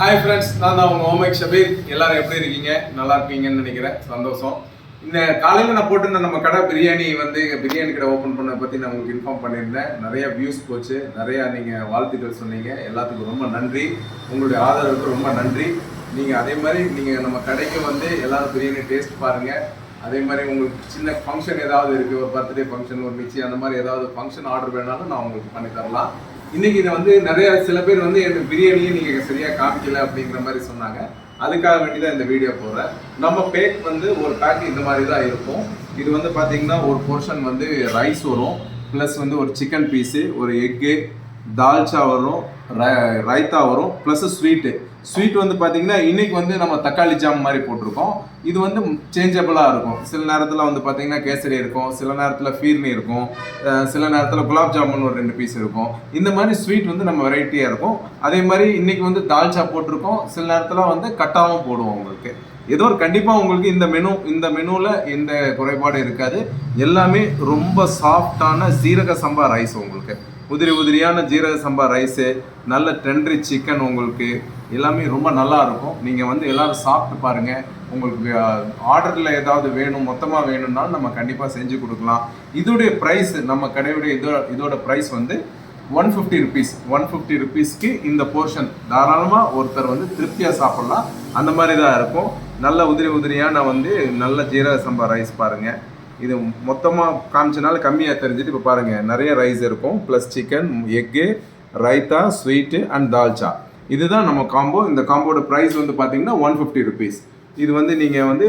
Hi friends, நான் தான் உங்கள் ஓமேக் ஷபீர். எல்லாரும் எப்படி இருக்கீங்க? நல்லா இருக்கீங்கன்னு நினைக்கிறேன். சந்தோஷம். இந்த காலையில் நான் போட்டிருந்த நம்ம கடை பிரியாணி கடை ஓப்பன் பண்ண பற்றி நான் உங்களுக்கு இன்ஃபார்ம் பண்ணியிருந்தேன். நிறைய வியூஸ் போச்சு, நிறையா நீங்கள் வாழ்த்துக்கள் சொன்னீங்க. எல்லாத்துக்கும் ரொம்ப நன்றி. உங்களுடைய ஆதரவுக்கு ரொம்ப நன்றி. நீங்கள் அதே மாதிரி நீங்கள் நம்ம கடைக்கு வந்து எல்லாரும் பிரியாணி டேஸ்ட் பாருங்கள். அதே மாதிரி உங்களுக்கு சின்ன ஃபங்க்ஷன் ஏதாவது இருக்குது, ஒரு பர்த்டே ஃபங்க்ஷன், ஒரு நிச்சயம், அந்த மாதிரி ஏதாவது ஃபங்க்ஷன் ஆர்டர் வேணாலும் நான் உங்களுக்கு பண்ணி தரலாம். இன்னைக்கு இதை வந்து நிறைய சில பேர் வந்து எனக்கு பிரியாணியை நீங்கள் சரியாக காமிக்கல அப்படிங்கிற மாதிரி சொன்னாங்க. அதுக்காக வேண்டி தான் இந்த வீடியோ போடுறேன். நம்ம பேக் வந்து ஒரு பேக் இந்த மாதிரி தான் இருக்கும். இது வந்து பார்த்தீங்கன்னா ஒரு போர்ஷன் வந்து ரைஸ் வரும், ப்ளஸ் வந்து ஒரு சிக்கன் பீஸு, ஒரு எக்கு, தால்ச்சா வரும், ரைத்தா வரும், ப்ளஸ் ஸ்வீட் வந்து பார்த்தீங்கன்னா இன்னைக்கு வந்து நம்ம தக்காளி ஜாம் மாதிரி போட்டிருக்கோம். இது வந்து சேஞ்சபிளாக இருக்கும். சில நேரத்தில் வந்து பார்த்தீங்கன்னா கேசரி இருக்கும், சில நேரத்தில் ஃபீர்னி இருக்கும், சில நேரத்தில் குலாப் ஜாமுன் ஒரு 2 பீஸ் இருக்கும். இந்த மாதிரி ஸ்வீட் வந்து நம்ம வெரைட்டியாக இருக்கும். அதே மாதிரி இன்னைக்கு வந்து தால்ச்சா போட்டிருக்கோம், சில நேரத்தில் வந்து கட்டாவும் போடுவோம். உங்களுக்கு ஏதோ ஒரு கண்டிப்பாக உங்களுக்கு இந்த மெனுவில் எந்த குறைபாடு இருக்காது. எல்லாமே ரொம்ப சாஃப்டான சீரக சம்பா ரைஸ், உங்களுக்கு உதிரியான ஜீரக சம்பா ரைஸு, நல்ல டெண்டரி சிக்கன், உங்களுக்கு எல்லாமே ரொம்ப நல்லா இருக்கும். நீங்கள் வந்து எல்லோரும் சாப்பிட்டு பாருங்கள். உங்களுக்கு ஆர்டரில் ஏதாவது வேணும், மொத்தமாக வேணும்னாலும் நம்ம கண்டிப்பாக செஞ்சு கொடுக்கலாம். இதோடைய ப்ரைஸ், நம்ம கடையுடைய இதோட ப்ரைஸ் வந்து 150 ருபீஸ். 150 ருபீஸ்க்கு இந்த போர்ஷன் தாராளமாக ஒருத்தர் வந்து திருப்தியாக சாப்பிட்லாம். அந்த மாதிரி தான் இருக்கும். நல்ல உதிரியான வந்து நல்ல ஜீரக சம்பா ரைஸ் பாருங்கள். இது மொத்தமாக காமிச்சனால கம்மியாக தெரிஞ்சுட்டு இப்போ பாருங்கள், நிறைய ரைஸ் இருக்கும், plus chicken, egg, raita, sweet and dalcha. இதுதான் நம்ம காம்போ. இந்த காம்போட ப்ரைஸ் வந்து பார்த்தீங்கன்னா 150 ருபீஸ். இது வந்து நீங்கள் வந்து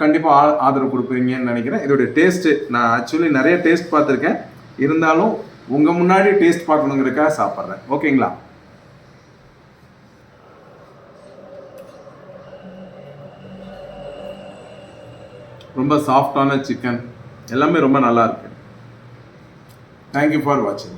கண்டிப்பாக ஆதரவு கொடுப்பீங்கன்னு நினைக்கிறேன். இதோடைய டேஸ்ட்டு நான் ஆக்சுவலி நிறைய டேஸ்ட் பார்த்துருக்கேன், இருந்தாலும் உங்கள் முன்னாடி டேஸ்ட் பார்க்கணுங்கிறதுக்காக சாப்பிட்றேன். ஓகேங்களா? ரொம்ப சாஃப்டான சிக்கன், எல்லாமே ரொம்ப நல்லா இருக்கு. தேங்க்யூ ஃபார் வாட்சிங்.